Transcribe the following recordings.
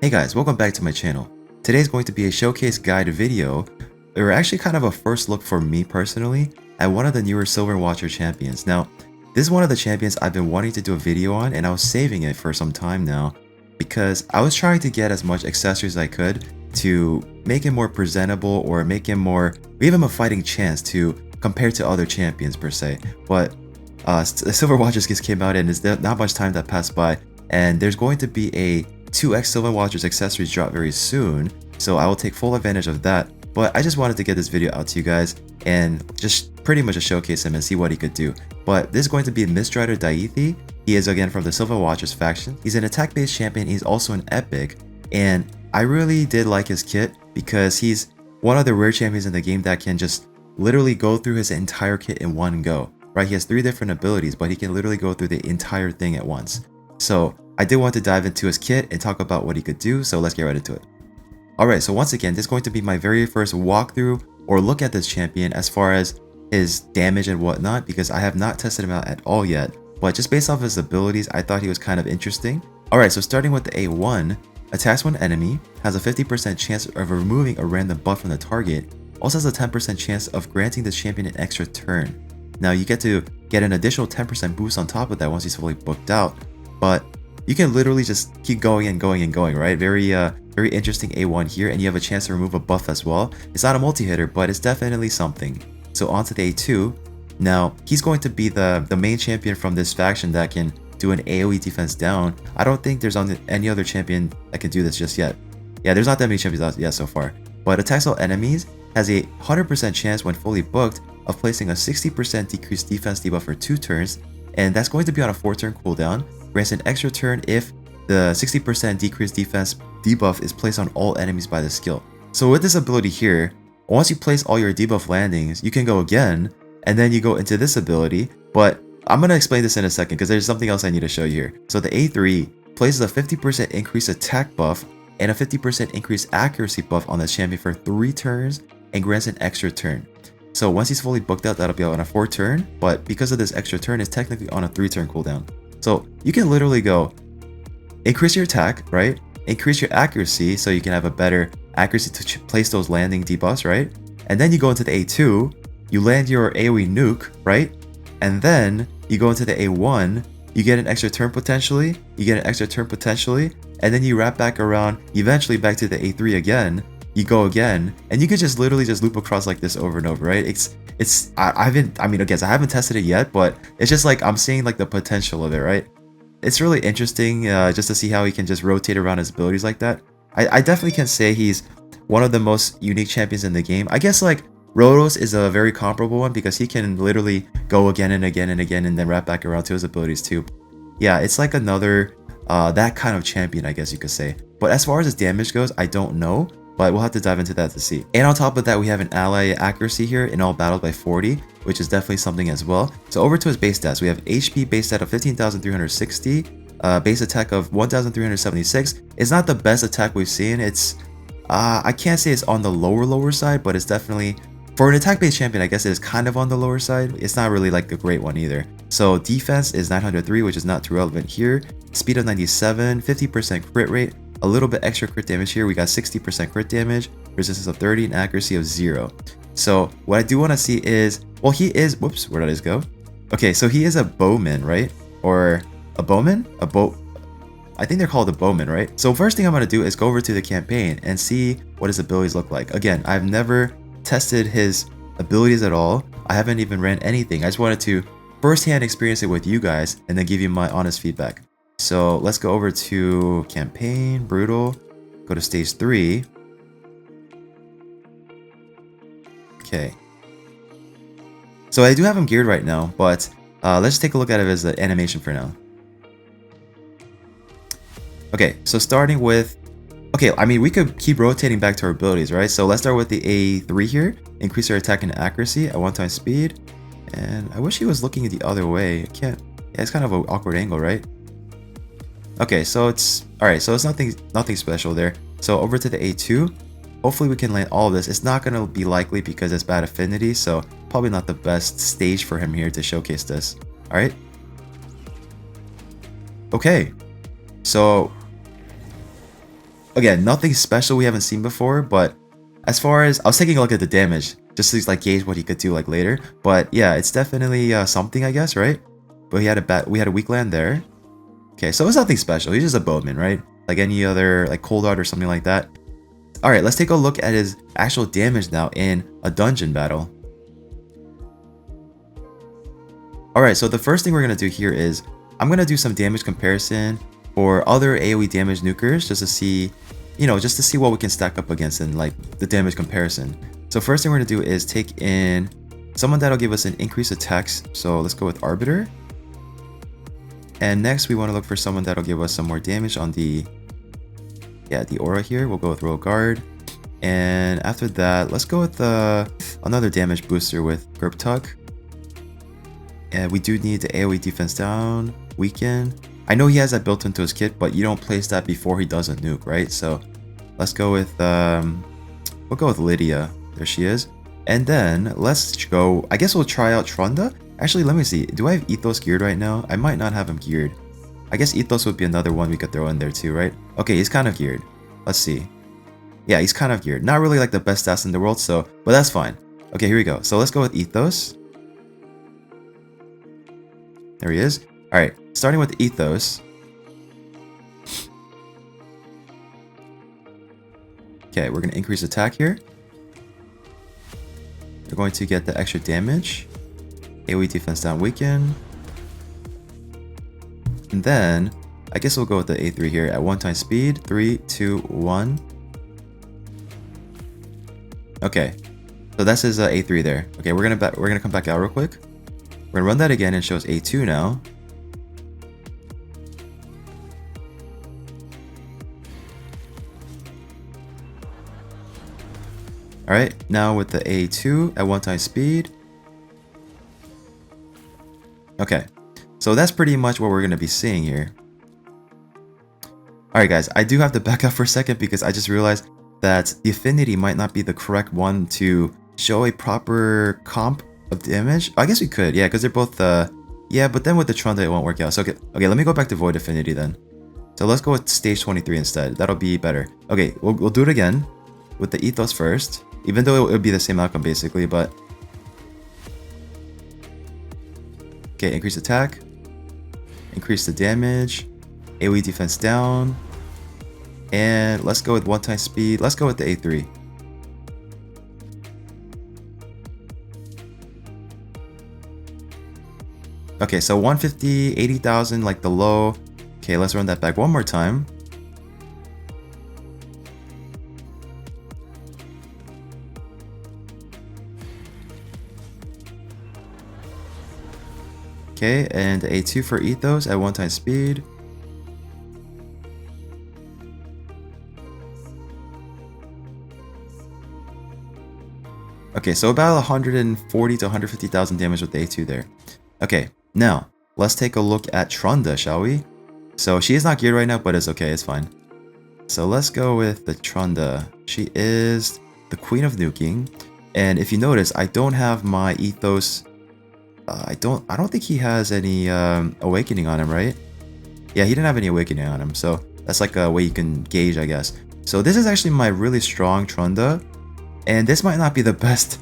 Hey guys, welcome back to my channel. Today is going to be a showcase guide video, or actually kind of a first look for me personally at one of the newer Sylvan Watcher champions. Now, this is one of the champions I've been wanting to do a video on, and I was saving it for some time now because I was trying to get as much accessories as I could to make him more presentable or make him more, give him a fighting chance to compare to other champions per se. But Sylvan Watchers just came out and there's not much time that passed by, and there's going to be a 2x Sylvan Watchers accessories drop very soon, so I will take full advantage of that. But I just wanted to get this video out to you guys and just pretty much showcase him and see what he could do. But this is going to be Mistrider Daithi. He is again from the Sylvan Watchers faction. He's an attack based champion. He's also an epic, and I really did like his kit because he's one of the rare champions in the game that can just literally go through his entire kit in one go. Right, he has 3 different abilities, but he can literally go through the entire thing at once. So I did want to dive into his kit and talk about what he could do, so let's get right into it. Alright, so once again, this is going to be my very first walkthrough or look at this champion as far as his damage and whatnot, because I have not tested him out at all yet, but just based off his abilities, I thought he was kind of interesting. Alright, so starting with the A1, attacks one enemy, has a 50% chance of removing a random buff from the target, also has a 10% chance of granting this champion an extra turn. Now you get to get an additional 10% boost on top of that once he's fully booked out, but you can literally just keep going and going and going, right? Very interesting A1 here, and you have a chance to remove a buff as well. It's not a multi-hitter, but it's definitely something. So on to the A2. Now, he's going to be the main champion from this faction that can do an AoE defense down. I don't think there's any other champion that can do this just yet. Yeah, there's not that many champions out yet so far. But attacks all enemies, has a 100% chance when fully booked of placing a 60% decreased defense debuff for 2 turns, and that's going to be on a 4-turn cooldown. Grants an extra turn if the 60% decreased defense debuff is placed on all enemies by the skill. So with this ability here, once you place all your debuff landings, you can go again, and then you go into this ability, but I'm going to explain this in a second because there's something else I need to show you here. So the A3 places a 50% increased attack buff and a 50% increased accuracy buff on the champion for 3 turns and grants an extra turn. So once he's fully booked out, that'll be on a 4-turn, but because of this extra turn, it's technically on a 3-turn cooldown. So you can literally go increase your attack, right? Increase your accuracy so you can have a better accuracy to place those landing debuffs, right? And then you go into the A2, you land your AoE nuke, right? And then you go into the A1, you get an extra turn potentially, and then you wrap back around, eventually back to the A3 again, you go again, and you can just literally just loop across like this over and over, right? I haven't tested it yet, but it's just like I'm seeing like the potential of it, right? It's really interesting just to see how he can just rotate around his abilities like that. I definitely can say he's one of the most unique champions in the game. I guess like Rotos is a very comparable one because he can literally go again and again and again and then wrap back around to his abilities too. Yeah, it's like another that kind of champion, I guess you could say. But as far as his damage goes, I don't know, but we'll have to dive into that to see. And on top of that, we have an ally accuracy here in all battles by 40, which is definitely something as well. So over to his base stats, we have HP base stat of 15,360, base attack of 1,376. It's not the best attack we've seen. It's I can't say it's on the lower side, but it's definitely, for an attack based champion, I guess it is kind of on the lower side. It's not really like a great one either. So defense is 903, which is not too relevant here. Speed of 97, 50% crit rate, a little bit extra crit damage here. We got 60% crit damage, resistance of 30, and accuracy of 0. So what I do want to see is, well, he is, whoops, where did I go? Okay, so he is a bowman, right? Or a bowman? I think they're called a bowman, right? So first thing I'm going to do is go over to the campaign and see what his abilities look like. Again, I've never tested his abilities at all. I haven't even ran anything. I just wanted to firsthand experience it with you guys and then give you my honest feedback. So let's go over to campaign, brutal, go to stage 3. Okay. So I do have him geared right now, but let's take a look at it as the animation for now. Okay, so starting with, okay, I mean, we could keep rotating back to our abilities, right? So let's start with the A3 here, increase our attack and accuracy at 1x speed. And I wish he was looking the other way. I can't, yeah, it's kind of an awkward angle, right? Okay, so it's, alright, so it's nothing special there. So over to the A2, hopefully we can land all of this. It's not going to be likely because it's bad affinity, so probably not the best stage for him here to showcase this. Alright. Okay, so again, nothing special we haven't seen before, but as far as, I was taking a look at the damage, just to like gauge what he could do like later. But yeah, it's definitely something, I guess, right? But we had a weak land there. Okay, so it's nothing special. He's just a bowman, right? Like any other, like Cold Art or something like that. Alright, let's take a look at his actual damage now in a dungeon battle. Alright, so the first thing we're going to do here is, I'm going to do some damage comparison for other AoE damage nukers, just to see, you know, just to see what we can stack up against in like the damage comparison. So first thing we're going to do is take in someone that'll give us an increased attacks. So let's go with Arbiter. And next we want to look for someone that'll give us some more damage on the aura here. We'll go with Royal Guard. And after that, let's go with another damage booster with Grip Tug. And we do need the AoE defense down, weaken. I know he has that built into his kit, but you don't place that before he does a nuke, right? So let's go with, we'll go with Lydia. There she is. And then let's go, I guess we'll try out Trunda. Actually, let me see. Do I have Ethos geared right now? I might not have him geared. I guess Ethos would be another one we could throw in there too, right? Okay, he's kind of geared. Let's see. Yeah, he's kind of geared. Not really like the best stats in the world, so, but that's fine. Okay, here we go. So let's go with Ethos. There he is. Alright, starting with Ethos. Okay, we're going to increase attack here. We're going to get the extra damage. AoE defense down, weaken. And then, I guess we'll go with the A3 here at 1 times speed. 3, 2, 1. Okay, so that's his A3 there. Okay, we're gonna come back out real quick. We're gonna run that again and shows A2 now. Alright, now with the A2 at 1 times speed. Okay, so that's pretty much what we're going to be seeing here. Alright guys, I do have to back up for a second because I just realized that the affinity might not be the correct one to show a proper comp of damage. I guess we could, yeah, because they're both, yeah, but then with the Trunda it won't work out. So okay, let me go back to Void Affinity then. So let's go with stage 23 instead. That'll be better. Okay, we'll do it again with the Ethos first, even though it would be the same outcome basically, but... Okay, increase attack, increase the damage, AoE defense down, and let's go with 1 times speed. Let's go with the A3. Okay, so 150, 80,000, like the low. Okay, let's run that back one more time. Okay, and A2 for Ethos at 1 times speed. Okay, so about 140 to 150,000 damage with the A2 there. Okay, now let's take a look at Trunda, shall we? So she is not geared right now, but it's okay, it's fine. So let's go with the Trunda. She is the Queen of Nuking, and if you notice, I don't have my Ethos. I don't think he has any awakening on him, right? Yeah, he didn't have any awakening on him, so that's like a way you can gauge, I guess. So this is actually my really strong Trunda, and this might not be the best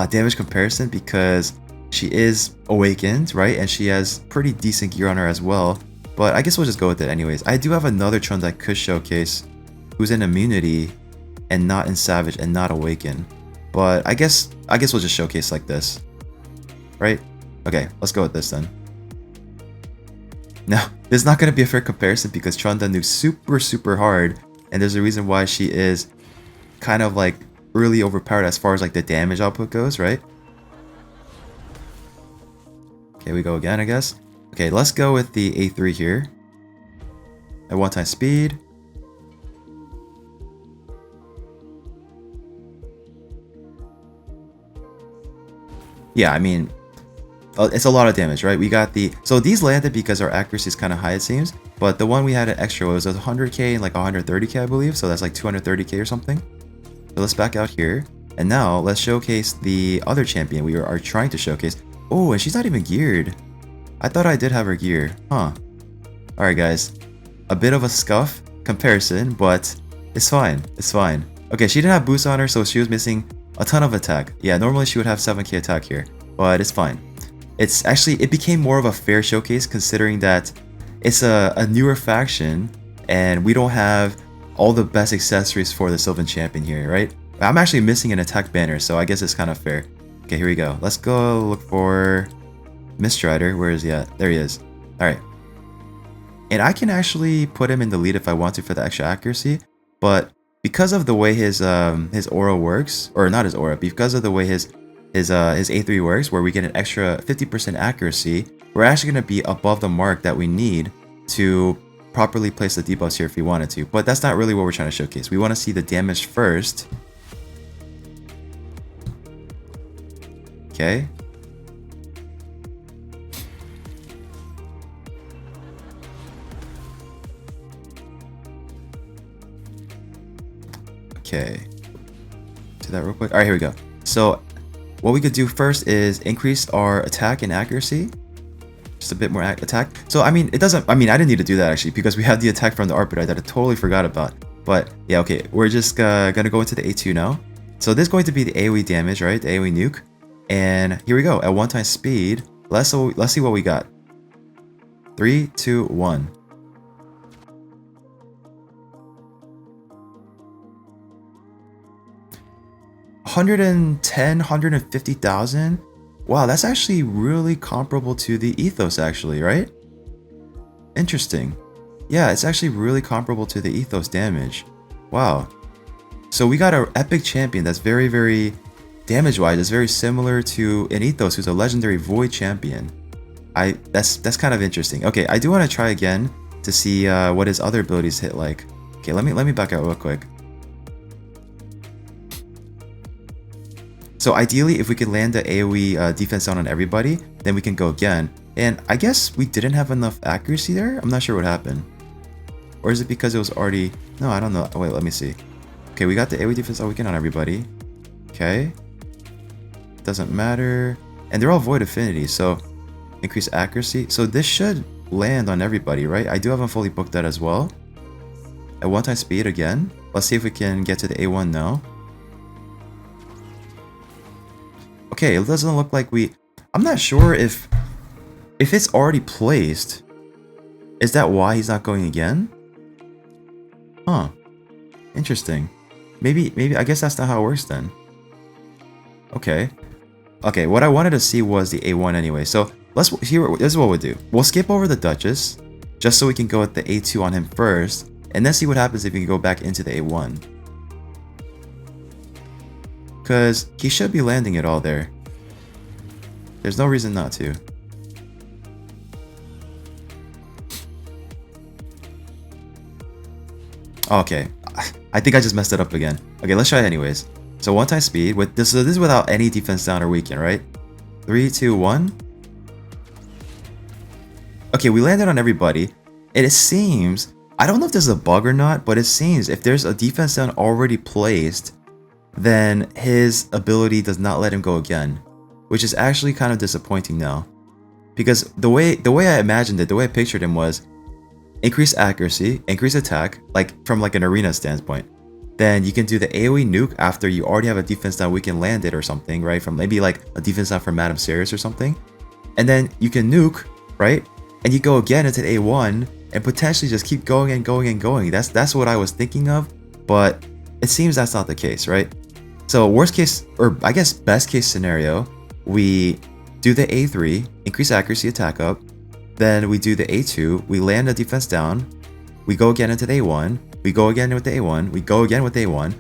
damage comparison because she is awakened, right? And she has pretty decent gear on her as well, but I guess we'll just go with it anyways. I do have another Trunda I could showcase who's in immunity and not in savage and not awakened, but I guess we'll just showcase like this, right? Okay, let's go with this then. Now, this is not going to be a fair comparison because Trunda nukes super hard, and there's a reason why she is kind of like really overpowered as far as like the damage output goes, right? Okay, we go again, I guess. Okay, let's go with the A3 here. At 1 times speed. Yeah, I mean, it's a lot of damage, right? We got the... So these landed because our accuracy is kind of high, it seems. But the one we had at extra was 100k and like 130k, I believe. So that's like 230k or something. So let's back out here. And now let's showcase the other champion we are trying to showcase. Oh, and she's not even geared. I thought I did have her gear. Huh. Alright, guys. A bit of a scuff comparison, but It's fine. It's fine. Okay, she didn't have boost on her, so she was missing a ton of attack. Yeah, normally she would have 7k attack here, but it's fine. It's actually, it became more of a fair showcase considering that it's a newer faction and we don't have all the best accessories for the Sylvan Champion here, right? I'm actually missing an attack banner, so I guess it's kind of fair. Okay, here we go. Let's go look for Mistrider. Where is he at? There he is. Alright. And I can actually put him in the lead if I want to for the extra accuracy, but because of the way his aura works, or not his aura, because of the way his A3 works, where we get an extra 50% accuracy, we're actually going to be above the mark that we need to properly place the debuffs here if we wanted to. But that's not really what we're trying to showcase. We want to see the damage first. Okay. Okay. Do that real quick. Alright, here we go. So what we could do first is increase our attack and accuracy. Just a bit more attack. So I mean, it doesn't, I didn't need to do that actually because we have the attack from the Arbiter that I totally forgot about. But yeah, okay, we're just gonna go into the A2 now. So this is going to be the AoE damage, right? The AoE nuke. And here we go, at 1x speed. Let's see what we got. 3, 2, 1. $150,000. Wow, that's actually really comparable to the Ethos actually, right? Interesting. Yeah, it's actually really comparable to the Ethos damage. Wow. So we got an epic champion that's very, very damage-wise, it's very similar to an Ethos who's a legendary void champion. That's kind of interesting. Okay, I do want to try again to see what his other abilities hit like. Okay, let me back out real quick. So ideally, if we could land the AoE defense down on everybody, then we can go again. And I guess we didn't have enough accuracy there? I'm not sure what happened. Or is it because it was already... No, I don't know. Oh, wait, let me see. Okay, we got the AoE defense all weekend on everybody. Okay. Doesn't matter. And they're all void affinity, so increase accuracy. So this should land on everybody, right? I do have them fully booked that as well. At 1x speed again. Let's see if we can get to the A1 now. Okay, it doesn't look like we... I'm not sure if it's already placed. Is that why he's not going again? Huh. Interesting. Maybe I guess that's not how it works then. Okay. Okay, what I wanted to see was the A1 anyway. So this is what we'll do. We'll skip over the Duchess, just so we can go with the A2 on him first, and then see what happens if we can go back into the A1. Because he should be landing it all there. There's no reason not to. Okay, I think I just messed it up again. Okay, let's try it anyways. So 1x speed, with this is without any defense down or weaken, right? 3, 2, 1. Okay, we landed on everybody. And it seems, I don't know if this is a bug or not, but it seems if there's a defense down already placed, then his ability does not let him go again, which is actually kind of disappointing now. Because the way I imagined it, the way I pictured him was increase accuracy, increase attack, like from like an arena standpoint. Then you can do the AoE nuke after you already have a defense down, we can land it or something, right? From maybe like a defense down from Madame Serious or something. And then you can nuke, right? And you go again into the A1 and potentially just keep going and going and going. That's what I was thinking of, but it seems that's not the case, right? So worst case, or I guess best case scenario, we do the A3, increase accuracy, attack up. Then we do the A2, we land a defense down. We go again into the A1. We go again with the A1. We go again with the A1.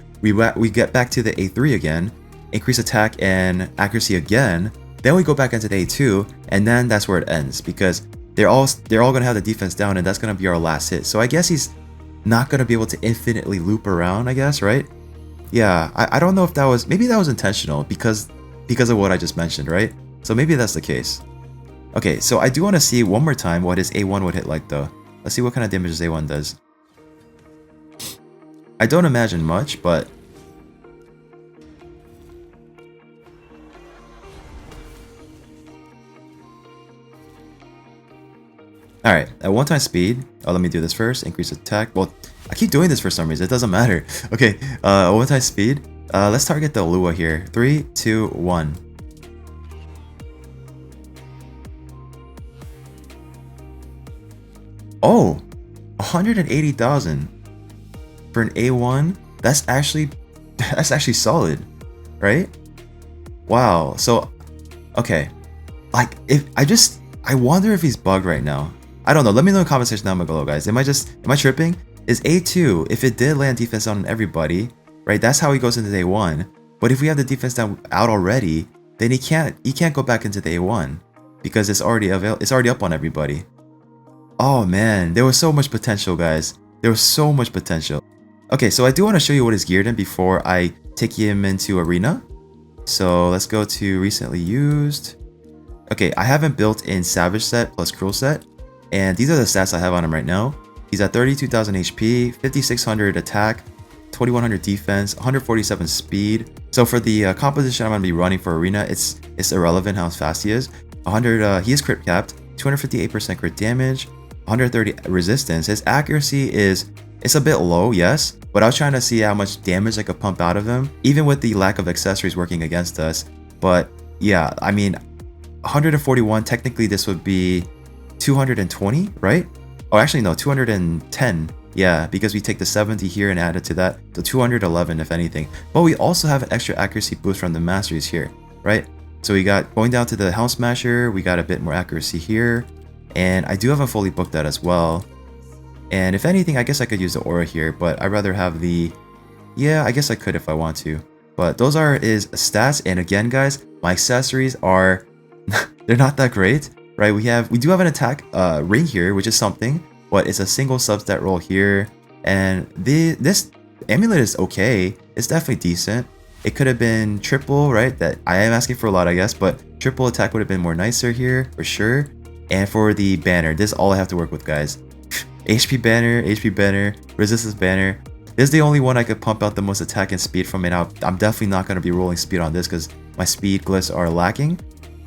We get back to the A3 again, increase attack and accuracy again. Then we go back into the A2, and then that's where it ends because they're all gonna have the defense down, and that's gonna be our last hit. So I guess he's not gonna be able to infinitely loop around, I guess, right? Yeah, I don't know if that was, maybe that was intentional because of what I just mentioned, right? So maybe that's the case. Okay, so I do want to see one more time what his A1 would hit like though. Let's see what kind of damage his A1 does. I don't imagine much, but... Alright, at 1 time speed, let me do this first, increase attack. Well, I keep doing this for some reason, it doesn't matter. Okay, 1 time speed, let's target the Lua here. 3, 2, 1. Oh, 180,000 for an A1. That's actually solid, right? Wow. So, okay, like I wonder if he's bugged right now. I don't know. Let me know in the comment section down below, guys. Am I tripping? Is A2, if it did land defense down on everybody, right? That's how he goes into the A1. But if we have the defense down out already, then he can't go back into the A1 because it's already up on everybody. Oh man, there was so much potential, guys. There was so much potential. Okay, so I do want to show you what is geared in before I take him into arena. So let's go to recently used. Okay, I haven't built in Savage set plus Cruel set, and these are the stats I have on him right now. He's at 32,000 HP, 5,600 attack, 2,100 defense, 147 speed. So for the composition I'm going to be running for arena, it's irrelevant how fast he is. He is crit capped, 258% crit damage, 130 resistance. His accuracy it's a bit low, yes, but I was trying to see how much damage I could pump out of him, even with the lack of accessories working against us. But yeah, I mean, 141, technically this would be 220, right? Oh, actually no, 210. Yeah, because we take the 70 here and add it to that, so 211 if anything. But we also have an extra accuracy boost from the masteries here, right? So we got, going down to the Helm Smasher, we got a bit more accuracy here. And I do have a fully booked that as well. And if anything, I guess I could use the aura here, but I'd rather have the... Yeah, I guess I could if I want to. But those are his stats, and again, guys, my accessories are... they're not that great, right? We do have an attack ring here, which is something, but it's a single substat roll here. And this amulet is okay. It's definitely decent. It could have been triple, right? That I am asking for a lot, I guess, but triple attack would have been more nicer here, for sure. And for the banner, this is all I have to work with, guys. HP banner, resistance banner. This is the only one I could pump out the most attack and speed from it. I'm definitely not going to be rolling speed on this because my speed glyphs are lacking.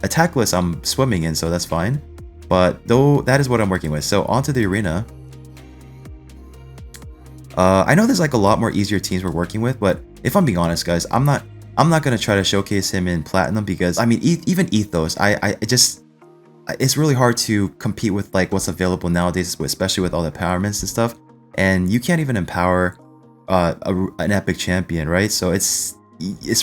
Attack glyphs I'm swimming in, so that's fine. But though, that is what I'm working with. So onto the arena. I know there's like a lot more easier teams we're working with, but if I'm being honest, guys, I'm not going to try to showcase him in Platinum because, I mean, even Ethos, it's really hard to compete with like what's available nowadays, especially with all the empowerments and stuff. And you can't even empower an epic champion, right? So it's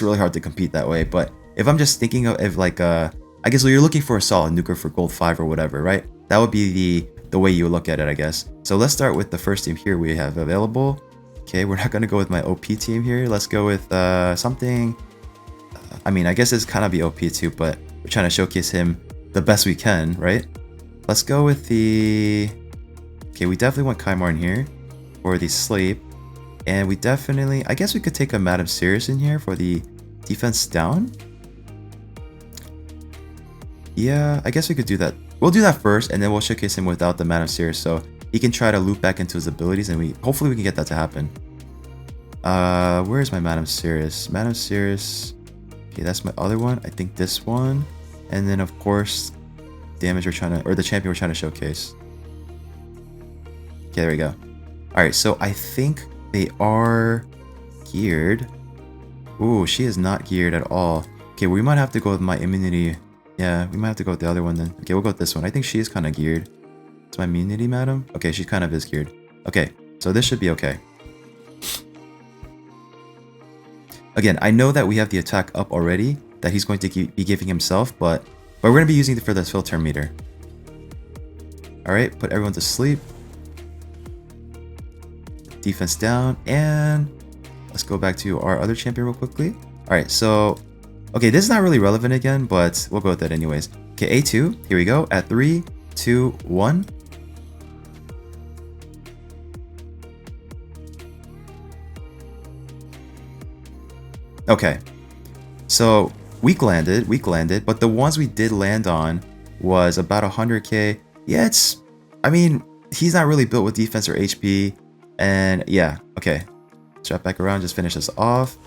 really hard to compete that way. But if I'm just thinking of like I guess you're looking for a solid nuker for gold 5 or whatever, right? That would be the way you look at it, I guess. So let's start with the first team here we have available. Okay, we're not gonna go with my OP team here. Let's go with something. I mean, I guess it's kind of be OP too, but we're trying to showcase him the best we can, right? Let's go with the... Okay, we definitely want Kymar in here for the sleep. And we definitely... I guess we could take a Madame Sirius in here for the defense down. Yeah, I guess we could do that. We'll do that first, and then we'll showcase him without the Madame Sirius, so he can try to loop back into his abilities, and hopefully we can get that to happen. Where's my Madame Sirius? Madame Sirius... Okay, that's my other one. I think this one. And then, of course, damage we're trying to... Or the champion we're trying to showcase. Okay, there we go. Alright, so I think they are geared. Ooh, she is not geared at all. Okay, we might have to go with my immunity. Yeah, we might have to go with the other one then. Okay, we'll go with this one. I think she is kind of geared. It's my immunity, madam? Okay, she kind of is geared. Okay, so this should be okay. Again, I know that we have the attack up already that he's going to be giving himself, but we're going to be using it for the filter meter. Alright, put everyone to sleep. Defense down, and let's go back to our other champion real quickly. Alright, so... Okay, this is not really relevant again, but we'll go with that anyways. Okay, A2, here we go, at 3, 2, 1. Okay, so weak landed, but the ones we did land on was about 100k. Yeah, I mean, he's not really built with defense or HP, and yeah, okay. Let's wrap back around, just finish this off.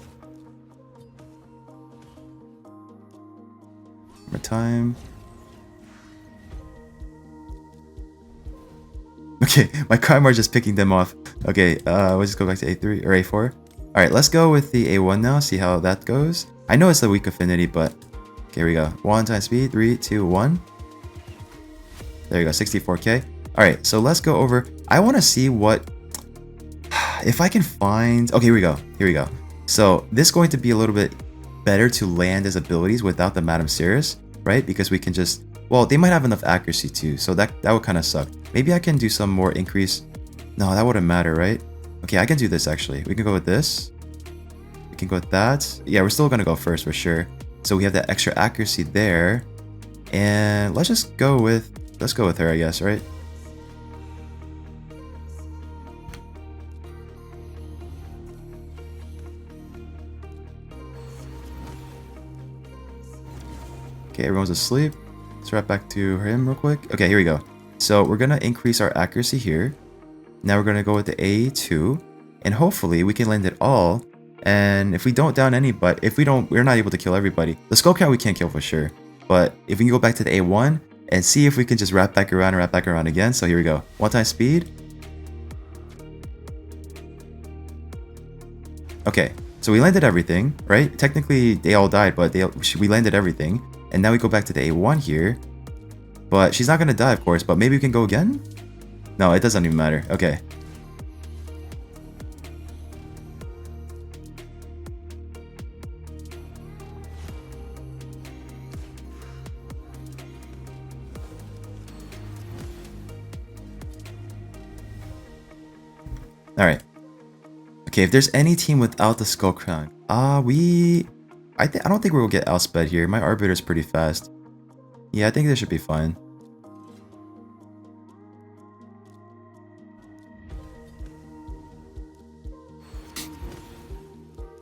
More time. Okay, my Karma are just picking them off. Okay, we'll just go back to A3 or A4. Alright, let's go with the A1 now, see how that goes. I know it's a weak affinity, but okay, here we go. 1 times speed, 3, 2, 1. There you go, 64k. Alright, so let's go over. I want to see what if I can find. Okay, here we go. Here we go. So this is going to be a little bit better to land his abilities without the Madame Cirrus, right? Because we can just, well, they might have enough accuracy too, so that would kind of suck. Maybe I can do some more increase. No, that wouldn't matter, right? Okay, I can do this actually. We can go with this. We can go with that. Yeah, we're still gonna go first for sure. So we have that extra accuracy there, and let's go with her, I guess, right? Okay, everyone's asleep. Let's wrap back to him real quick. Okay, here we go. So we're gonna increase our accuracy here. Now we're gonna go with the A2, and hopefully we can land it all. And if we don't down any, but if we don't, we're not able to kill everybody. The Skull Cat we can't kill for sure. But if we can go back to the A1 and see if we can just wrap back around and wrap back around again. So here we go. 1 time speed. Okay, so we landed everything, right? Technically they all died, but we landed everything. And now we go back to the A1 here. But she's not gonna die, of course, but maybe we can go again? No, it doesn't even matter. Okay. Alright. Okay, if there's any team without the Skull Crown, I don't think we'll get outsped here. My Arbiter is pretty fast. Yeah, I think this should be fine.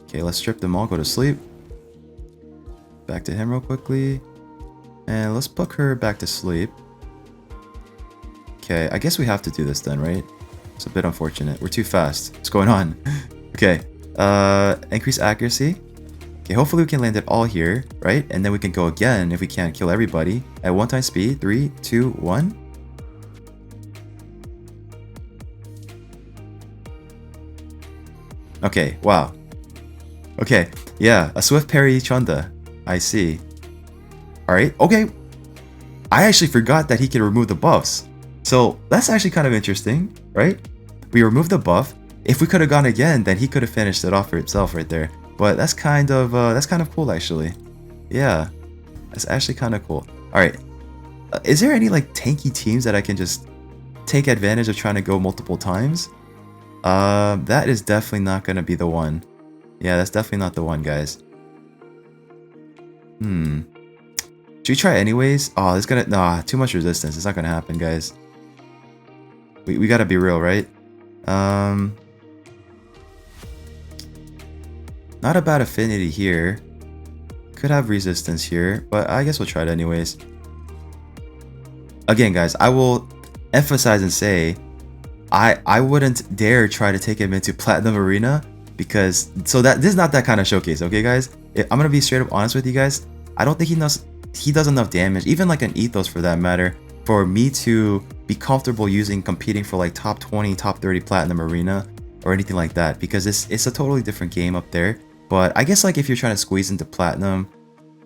Okay, let's strip them all, go to sleep. Back to him real quickly. And let's put her back to sleep. Okay, I guess we have to do this then, right? It's a bit unfortunate. We're too fast. What's going on? Okay, increase accuracy. Okay, hopefully we can land it all here, right? And then we can go again if we can't kill everybody. At 1 time speed, 3, 2, 1. Okay, wow. Okay, yeah, a swift parry Trunda. I see. Alright, okay. I actually forgot that he can remove the buffs. So that's actually kind of interesting, right? We removed the buff. If we could have gone again, then he could have finished it off for itself right there. But that's kind of cool actually. Yeah, that's actually kind of cool. All right, is there any like tanky teams that I can just take advantage of trying to go multiple times? That is definitely not gonna be the one. Yeah, that's definitely not the one, guys. Should we try anyways? Oh, it's gonna too much resistance. It's not gonna happen, guys. We gotta be real, right? Not a bad affinity here. Could have resistance here, but I guess we'll try it anyways. Again, guys, I will emphasize and say I wouldn't dare try to take him into Platinum Arena because this is not that kind of showcase, okay, guys? I'm gonna be straight up honest with you guys. I don't think he does enough damage, even like an Ethos for that matter, for me to be comfortable competing for like top 20, top 30 Platinum Arena or anything like that, because it's a totally different game up there. But I guess like if you're trying to squeeze into Platinum,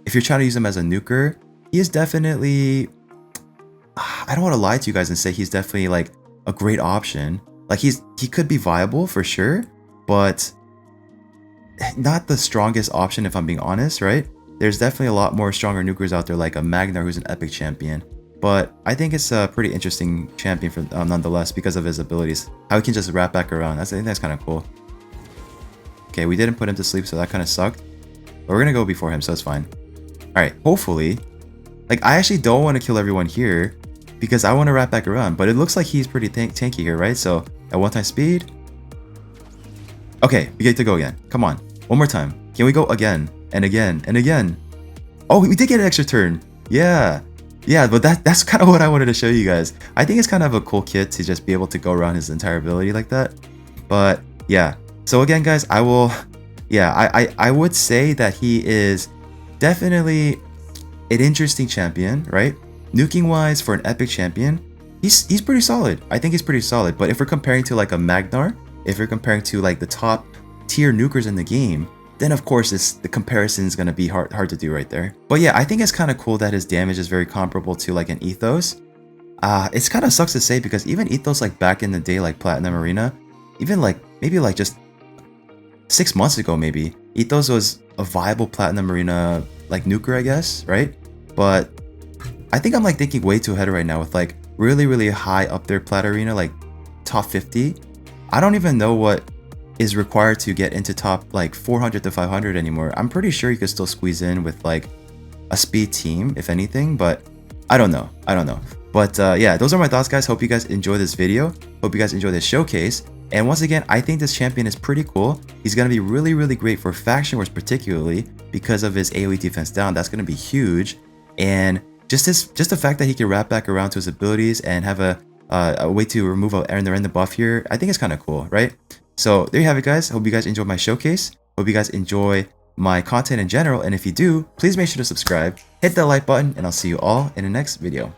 if you're trying to use him as a nuker, he is definitely, I don't want to lie to you guys and say he's definitely like a great option. Like he could be viable for sure, but not the strongest option if I'm being honest, right? There's definitely a lot more stronger nukers out there like a Magnar who's an epic champion. But I think it's a pretty interesting champion for nonetheless because of his abilities. How he can just wrap back around. I think that's kind of cool. Okay, we didn't put him to sleep, so that kind of sucked. But we're gonna go before him, so it's fine. Alright, hopefully. Like, I actually don't want to kill everyone here because I want to wrap back around. But it looks like he's pretty tanky here, right? So, at 1 time speed. Okay, we get to go again. Come on. One more time. Can we go again? And again. And again. Oh, we did get an extra turn. Yeah. Yeah, but that's kind of what I wanted to show you guys. I think it's kind of a cool kit to just be able to go around his entire ability like that. But, yeah. So again, guys, I would say that he is definitely an interesting champion, right? Nuking wise for an epic champion, he's pretty solid. I think he's pretty solid. But if we're comparing to like a Magnar, if you're comparing to like the top tier nukers in the game, then of course the comparison is gonna be hard to do right there. But yeah, I think it's kind of cool that his damage is very comparable to like an Ethos. It's kind of sucks to say because even Ethos like back in the day, like Platinum Arena, even like maybe like just 6 months ago maybe, Ethos was a viable Platinum Arena like nuker, I guess, right? But I think I'm like thinking way too ahead right now with like really high up there Plat Arena, like top 50. I don't even know what is required to get into top like 400 to 500 anymore. I'm pretty sure you could still squeeze in with like a speed team if anything, but I don't know. But yeah, those are my thoughts, guys. Hope you guys enjoy this video. Hope you guys enjoy this showcase. And once again, I think this champion is pretty cool. He's going to be really great for faction wars, particularly because of his AoE defense down. That's going to be huge. And just the fact that he can wrap back around to his abilities and have a way to remove a random buff here, I think it's kind of cool, right? So there you have it, guys. Hope you guys enjoyed my showcase. Hope you guys enjoy my content in general. And if you do, please make sure to subscribe, hit that like button, and I'll see you all in the next video.